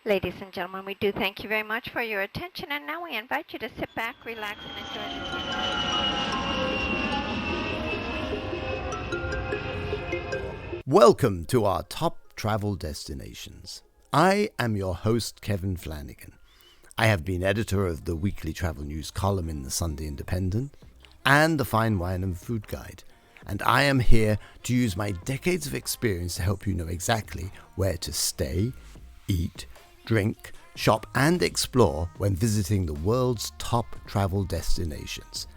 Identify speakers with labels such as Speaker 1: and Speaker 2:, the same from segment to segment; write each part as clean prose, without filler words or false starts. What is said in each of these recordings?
Speaker 1: Ladies and gentlemen, we do thank you very much for your attention, and now we invite you to sit back, relax, and
Speaker 2: enjoy. Welcome to our top travel destinations. I am your host, Kevin Flanagan. I have been editor of the weekly travel news column in the Sunday Independent and the Fine Wine and Food Guide, and I am here to use my decades of experience to help you know exactly where to stay, eat, drink, shop and explore when visiting the world's top travel destinations.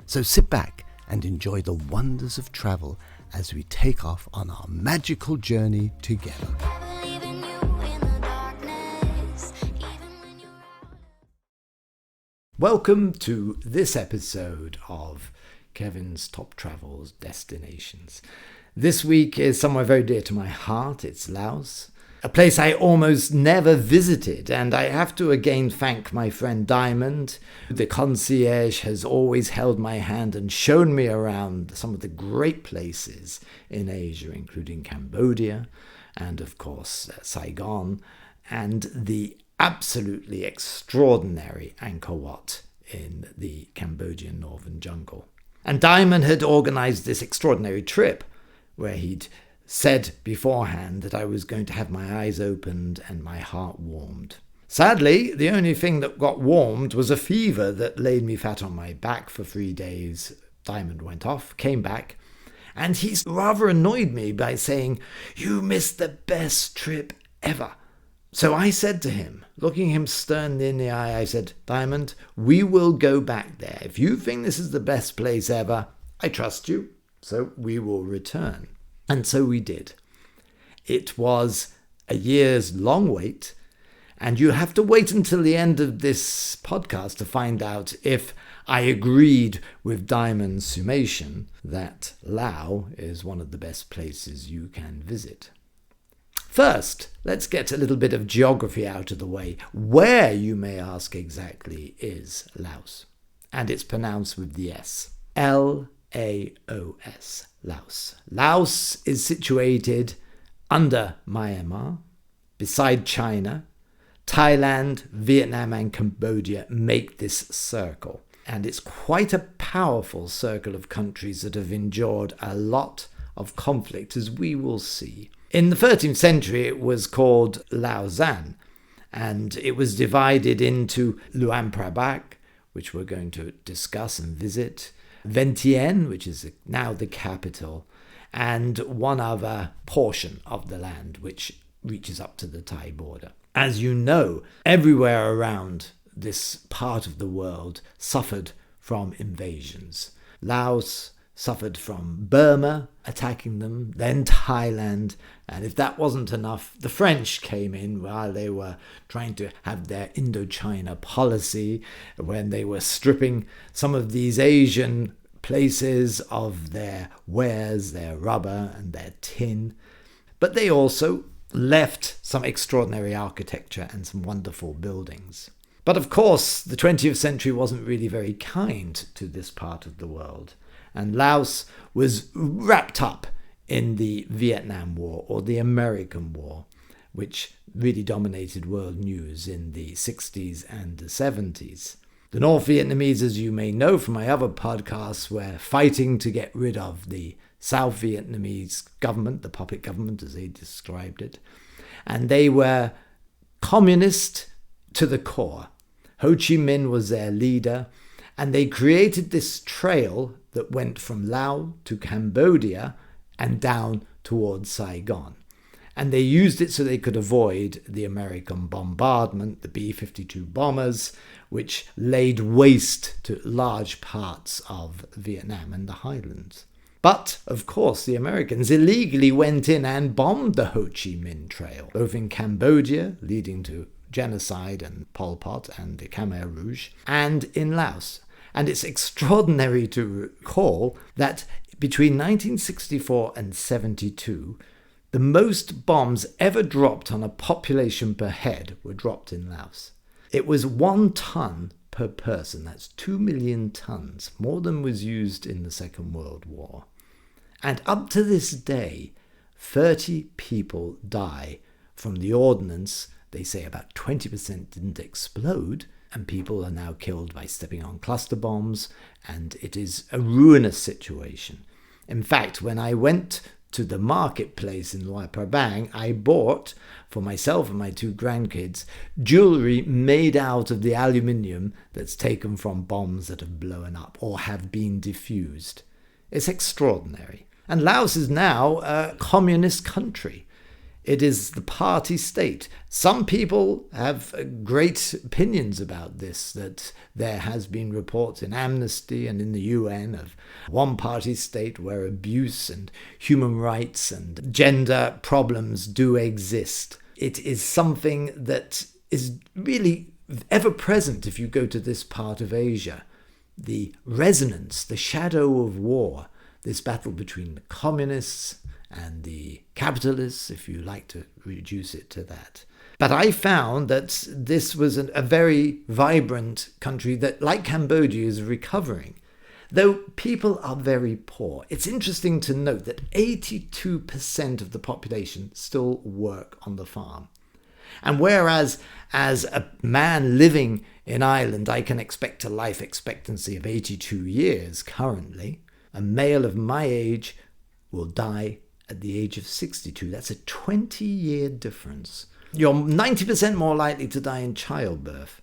Speaker 2: So sit back and enjoy the wonders of travel as we take off on our magical journey together. Welcome to this episode of Kevin's Top Travels Destinations. This week is somewhere very dear to my heart. It's Laos, a place I almost never visited, and I have to again thank my friend Diamond. The concierge has always held my hand and shown me around some of the great places in Asia, including Cambodia and, of course, Saigon, and the absolutely extraordinary Angkor Wat in the Cambodian northern jungle. And Diamond had organised this extraordinary trip where he'd said beforehand that I was going to have my eyes opened and my heart warmed. Sadly, the only thing that got warmed was a fever that laid me flat on my back for 3 days. Diamond went off, came back, and he rather annoyed me by saying, "You missed the best trip ever." So I said to him, looking him sternly in the eye, I said, "Diamond, we will go back there. If you think this is the best place ever, I trust you, so we will return." And so we did. It was a year's long wait, and you have to wait until the end of this podcast to find out if I agreed with Diamond's summation that Laos is one of the best places you can visit. First, let's get a little bit of geography out of the way. Where, you may ask, exactly is Laos? And it's pronounced with the S. Laos. Laos. Laos is situated under Myanmar, beside China. Thailand, Vietnam and Cambodia make this circle. And it's quite a powerful circle of countries that have endured a lot of conflict, as we will see. In the 13th century, it was called Lausanne, and it was divided into Luanprabang, which we're going to discuss and visit, Vientiane, which is now the capital, and one other portion of the land which reaches up to the Thai border. As you know, everywhere around this part of the world suffered from invasions. Laos suffered from Burma attacking them, then Thailand, and if that wasn't enough, the French came in while they were trying to have their Indochina policy, when they were stripping some of these Asian places of their wares, their rubber and their tin. But they also left some extraordinary architecture and some wonderful buildings. But of course, the 20th century wasn't really very kind to this part of the world. And Laos was wrapped up in the Vietnam War, or the American War, which really dominated world news in the 60s and the 70s. The North Vietnamese, as you may know from my other podcasts, were fighting to get rid of the South Vietnamese government, the puppet government as they described it. And they were communist to the core. Ho Chi Minh was their leader, and they created this trail that went from Laos to Cambodia and down towards Saigon. And they used it so they could avoid the American bombardment, the B-52 bombers, which laid waste to large parts of Vietnam and the highlands. But, of course, the Americans illegally went in and bombed the Ho Chi Minh Trail, both in Cambodia, leading to genocide and Pol Pot and the Khmer Rouge, and in Laos. And it's extraordinary to recall that between 1964 and 72, the most bombs ever dropped on a population per head were dropped in Laos. It was 1 ton per person. That's 2 million tons, more than was used in the Second World War. And up to this day, 30 people die from the ordnance They say about 20% didn't explode, and people are now killed by stepping on cluster bombs, and it is a ruinous situation. In fact, when I went to the marketplace in Luanprabang, I bought, for myself and my 2 grandkids, jewellery made out of the aluminium that's taken from bombs that have blown up or have been diffused. It's extraordinary. And Laos is now a communist country. It is the party state. Some people have great opinions about this, that there has been reports in Amnesty and in the UN of one-party state where abuse and human rights and gender problems do exist. It is something that is really ever present if you go to this part of Asia. The resonance, the shadow of war, this battle between the communists and the capitalists, if you like to reduce it to that. But I found that this was a very vibrant country that, like Cambodia, is recovering, though people are very poor. It's interesting to note that 82% of the population still work on the farm. And whereas as a man living in Ireland, I can expect a life expectancy of 82 years currently, a male of my age will die at the age of 62. That's a 20-year difference. You're 90% more likely to die in childbirth,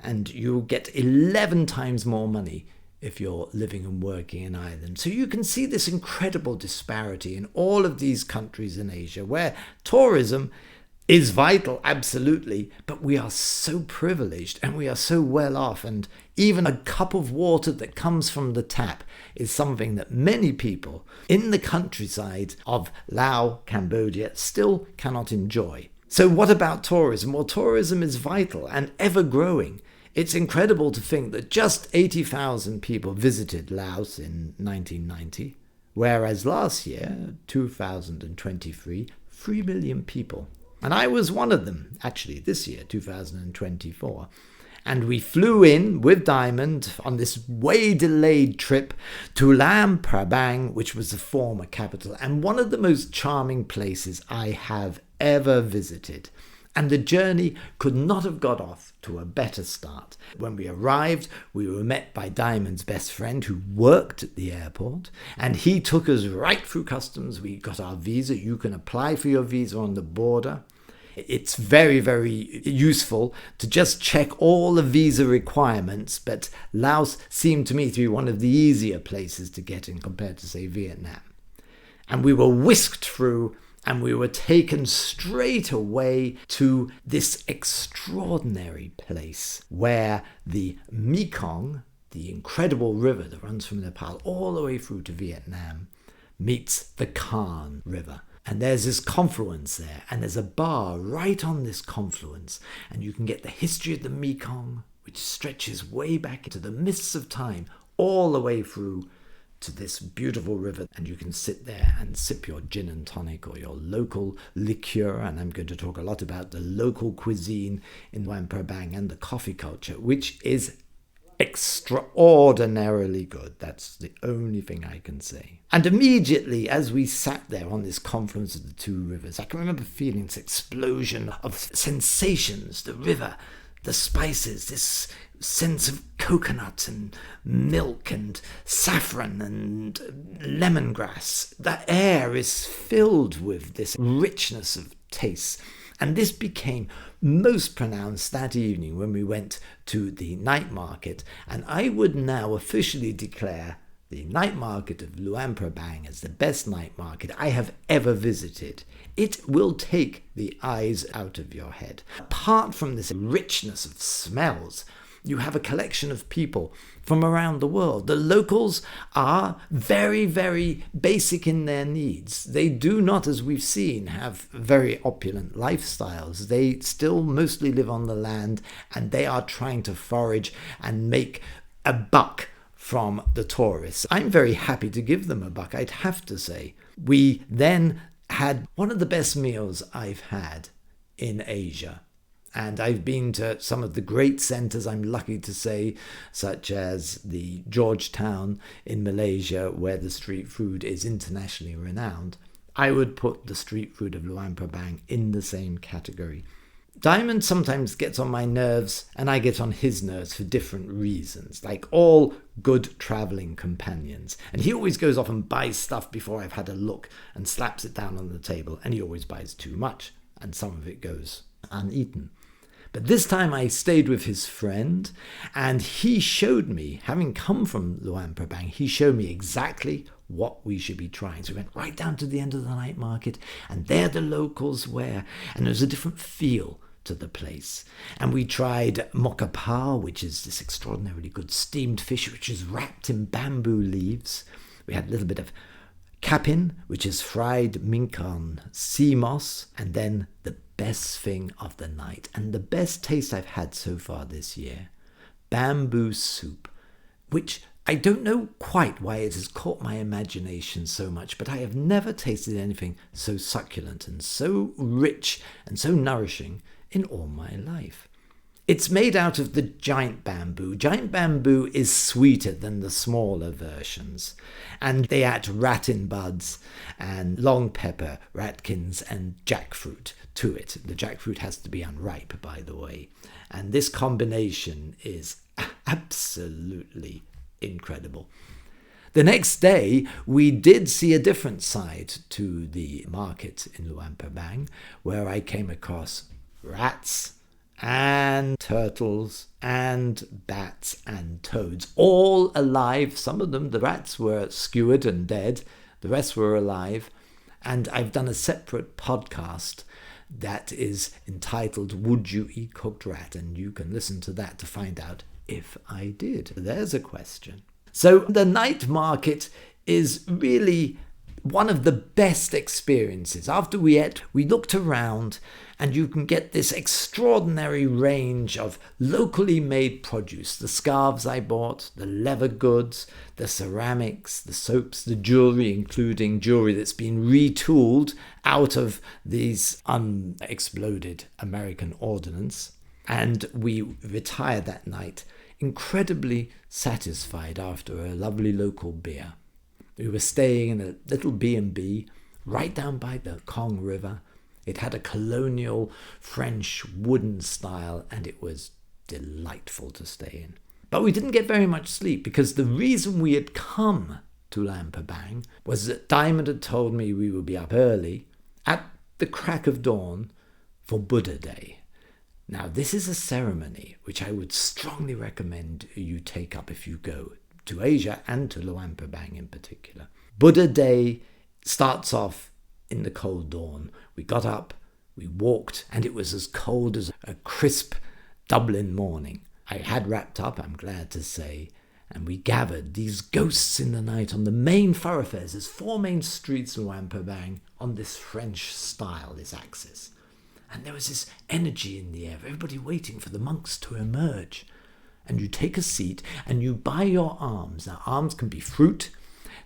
Speaker 2: and you'll get 11 times more money if you're living and working in Ireland. So you can see this incredible disparity in all of these countries in Asia, where tourism is vital, absolutely, but we are so privileged and we are so well off, and even a cup of water that comes from the tap is something that many people in the countryside of Laos, Cambodia, still cannot enjoy. So what about tourism? Well, tourism is vital and ever growing. It's incredible to think that just 80,000 people visited Laos in 1990, whereas last year, 2023, 3 million people. And I was one of them, actually, this year, 2024. And we flew in with Diamond on this way delayed trip to Luanprabang, which was the former capital, and one of the most charming places I have ever visited. And the journey could not have got off to a better start. When we arrived, we were met by Diamond's best friend who worked at the airport, and he took us right through customs. We got our visa. You can apply for your visa on the border. It's very, very useful to just check all the visa requirements, but Laos seemed to me to be one of the easier places to get in compared to, say, Vietnam. And we were whisked through, and we were taken straight away to this extraordinary place where the Mekong, the incredible river that runs from Nepal all the way through to Vietnam, meets the Khan River. And there's this confluence there, and there's a bar right on this confluence, and you can get the history of the Mekong, which stretches way back into the mists of time, all the way through to this beautiful river. And you can sit there and sip your gin and tonic or your local liqueur, and I'm going to talk a lot about the local cuisine in Luanprabang and the coffee culture, which is extraordinarily good. That's the only thing I can say. And immediately as we sat there on this confluence of the two rivers, I can remember feeling this explosion of sensations, the river, the spices, this sense of coconut and milk and saffron and lemongrass. The air is filled with this richness of taste. And this became most pronounced that evening when we went to the night market. And I would now officially declare the night market of Luanprabang as the best night market I have ever visited. It will take the eyes out of your head. Apart from this richness of smells, you have a collection of people from around the world. The locals are very, very basic in their needs. They do not, as we've seen, have very opulent lifestyles. They still mostly live on the land, and they are trying to forage and make a buck from the tourists. I'm very happy to give them a buck, I'd have to say. We then had one of the best meals I've had in Asia. And I've been to some of the great centres, I'm lucky to say, such as the Georgetown in Malaysia, where the street food is internationally renowned. I would put the street food of Luanprabang in the same category. Diamond sometimes gets on my nerves and I get on his nerves for different reasons, like all good travelling companions. And he always goes off and buys stuff before I've had a look and slaps it down on the table, and he always buys too much and some of it goes uneaten. But this time I stayed with his friend and he showed me, having come from Luanprabang, he showed me exactly what we should be trying. So we went right down to the end of the night market, and there the locals were, and there was a different feel to the place. And we tried mokapao, which is this extraordinarily good steamed fish which is wrapped in bamboo leaves. We had a little bit of kapin, which is fried mink on sea moss, and then the best thing of the night, and the best taste I've had so far this year, bamboo soup, which I don't know quite why it has caught my imagination so much, but I have never tasted anything so succulent and so rich and so nourishing in all my life. It's made out of the giant bamboo. Giant bamboo is sweeter than the smaller versions, and they add ratin buds and long pepper, ratkins, and jackfruit to it. The jackfruit has to be unripe, by the way. And this combination is absolutely incredible. The next day, we did see a different side to the market in Luanprabang, where I came across rats and turtles and bats and toads, all alive. Some of them, the rats were skewered and dead, the rest were alive. And I've done a separate podcast that is entitled Would You Eat Cooked Rat? And you can listen to that to find out if I did. There's a question. So the night market is really one of the best experiences. After we ate, we looked around, and you can get this extraordinary range of locally made produce. The scarves I bought, the leather goods, the ceramics, the soaps, the jewelry, including jewelry that's been retooled out of these unexploded American ordnance. And we retired that night incredibly satisfied after a lovely local beer. We were staying in a little B&B right down by the Kong River. It had a colonial French wooden style, and it was delightful to stay in. But we didn't get very much sleep, because the reason we had come to Luanprabang was that Diamond had told me we would be up early at the crack of dawn for Buddha Day. Now, this is a ceremony which I would strongly recommend you take up if you go to Asia, and to Luanprabang in particular. Buddha Day starts off in the cold dawn. We got up, we walked, and it was as cold as a crisp Dublin morning. I had wrapped up, I'm glad to say, and we gathered, these ghosts in the night, on the main thoroughfares. There's 4 main streets in Luanprabang on this French style, this axis. And there was this energy in the air, everybody waiting for the monks to emerge. And you take a seat and you buy your alms. Now, alms can be fruit,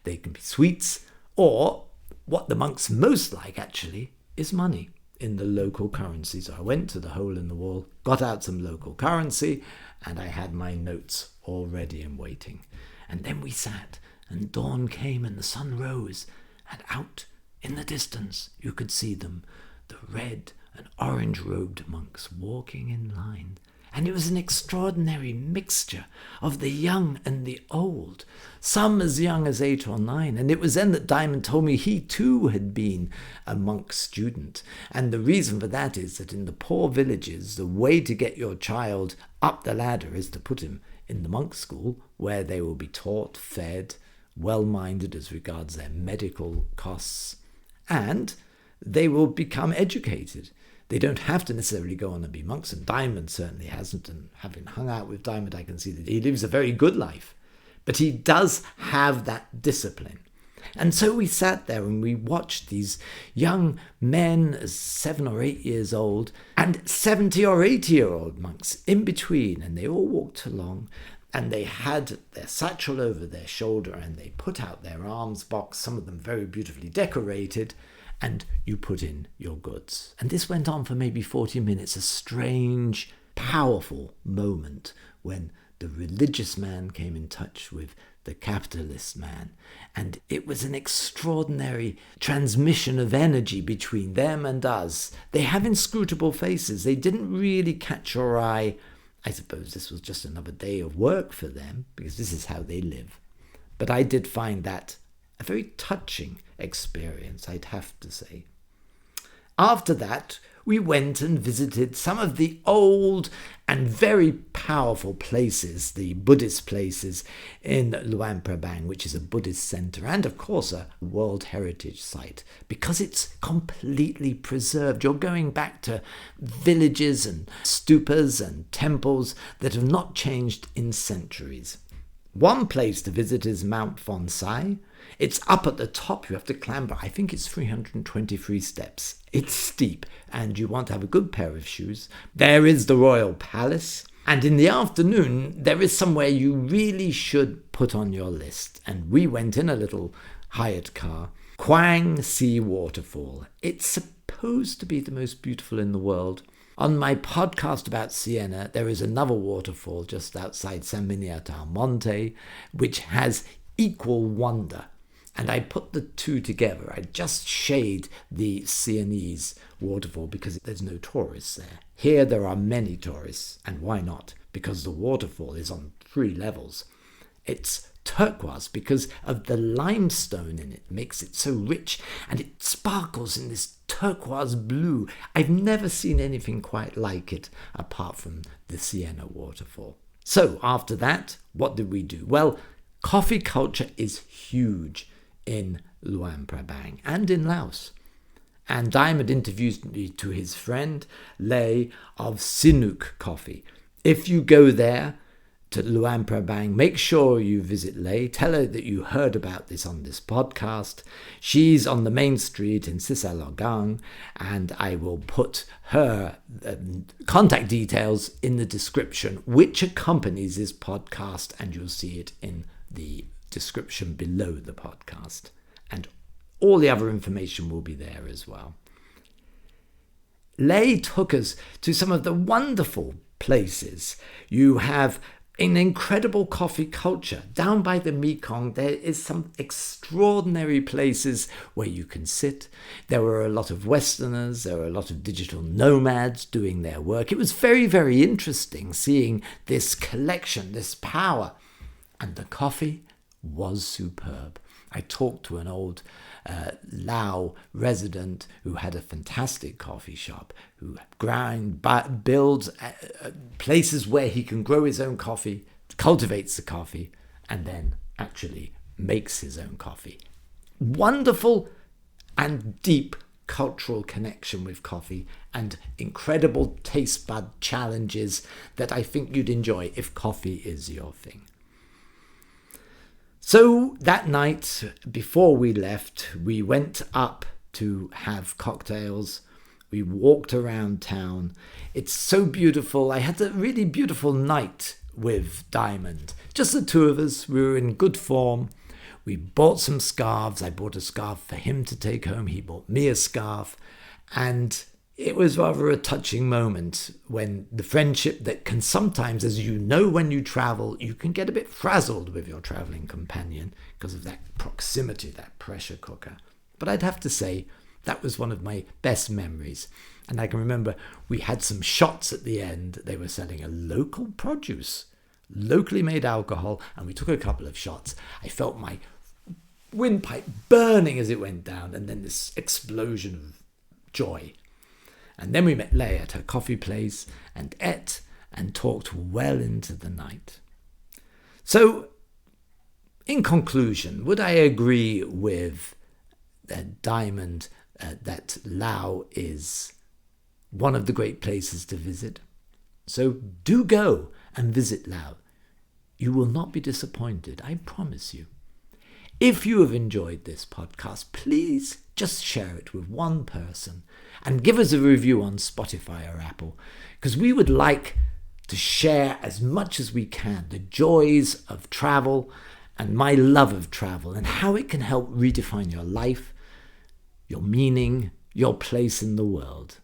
Speaker 2: they can be sweets, or what the monks most like, actually, is money in the local currency. So I went to the hole in the wall, got out some local currency, and I had my notes all ready and waiting. And then we sat, and dawn came and the sun rose, and out in the distance you could see them, the red and orange-robed monks walking in line. And it was an extraordinary mixture of the young and the old, some as young as 8 or 9. And it was then that Diamond told me he too had been a monk student. And the reason for that is that in the poor villages, the way to get your child up the ladder is to put him in the monk school, where they will be taught, fed, well-minded as regards their medical costs, and they will become educated. They don't have to necessarily go on and be monks, and Diamond certainly hasn't, and having hung out with Diamond, I can see that he lives a very good life. But he does have that discipline. And so we sat there and we watched these young men, as 7 or 8 years old, and 70 or 80-year-old monks in between, and they all walked along, and they had their satchel over their shoulder, and they put out their alms box, some of them very beautifully decorated, and you put in your goods. And this went on for maybe 40 minutes, a strange, powerful moment when the religious man came in touch with the capitalist man. And it was an extraordinary transmission of energy between them and us. They have inscrutable faces. They didn't really catch your eye. I suppose this was just another day of work for them, because this is how they live. But I did find that a very touching experience, I'd have to say. After that, we went and visited some of the old and very powerful places, the Buddhist places in Luanprabang, which is a Buddhist center and, of course, a World Heritage Site, because it's completely preserved. You're going back to villages and stupas and temples that have not changed in centuries. One place to visit is Mount Fonsai. It's up at the top. You have to clamber. I think it's 323 steps. It's steep, and you want to have a good pair of shoes. There is the Royal Palace. And in the afternoon, there is somewhere you really should put on your list. And we went in a little hired car. Quang Sea Waterfall. It's supposed to be the most beautiful in the world. On my podcast about Siena, there is another waterfall just outside San Miniato Monte, which has equal wonder. And I put the two together. I just shade the Sienese waterfall because there's no tourists there. Here there are many tourists, and why not? Because the waterfall is on 3 levels. It's turquoise because of the limestone in it makes it so rich, and it sparkles in this turquoise blue. I've never seen anything quite like it apart from the Siena waterfall. So after that, what did we do? Well, coffee culture is huge in Luanprabang and in Laos. And Diamond introduced me to his friend Lay of Sinuk Coffee. If you go there to Luanprabang, make sure you visit Lay. Tell her that you heard about this on this podcast. She's on the main street in Sisalogang, and I will put her contact details in the description, which accompanies this podcast, and you'll see it in the description below the podcast. And all the other information will be there as well. Lay took us to some of the wonderful places. You have an incredible coffee culture. Down by the Mekong, there is some extraordinary places where you can sit. There were a lot of Westerners, there were a lot of digital nomads doing their work. It was very, very interesting seeing this collection, this power. And the coffee was superb. I talked to an old Lao resident who had a fantastic coffee shop, who builds places where he can grow his own coffee, cultivates the coffee, and then actually makes his own coffee. Wonderful and deep cultural connection with coffee, and incredible taste bud challenges that I think you'd enjoy if coffee is your thing. So that night, before we left, we went up to have cocktails. We walked around town. It's so beautiful. I had a really beautiful night with Diamond. Just the two of us. We were in good form. We bought some scarves. I bought a scarf for him to take home. He bought me a scarf. And it was rather a touching moment when the friendship that can sometimes, as you know, when you travel, you can get a bit frazzled with your traveling companion because of that proximity, that pressure cooker. But I'd have to say that was one of my best memories. And I can remember we had some shots at the end. They were selling a local produce, locally made alcohol, and we took a couple of shots. I felt my windpipe burning as it went down, and then this explosion of joy. And then we met Lay at her coffee place and ate and talked well into the night. So, in conclusion, would I agree with Diamond that Laos is one of the great places to visit? So do go and visit Laos. You will not be disappointed, I promise you. If you have enjoyed this podcast, please just share it with one person and give us a review on Spotify or Apple, because we would like to share as much as we can the joys of travel and my love of travel and how it can help redefine your life, your meaning, your place in the world,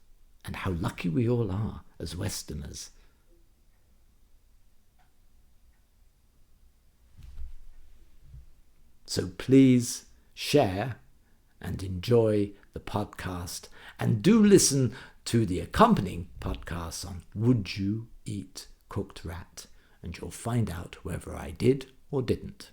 Speaker 2: and how lucky we all are as Westerners. So please share and enjoy the podcast, and do listen to the accompanying podcasts on Would You Eat Cooked Rat, and you'll find out whether I did or didn't.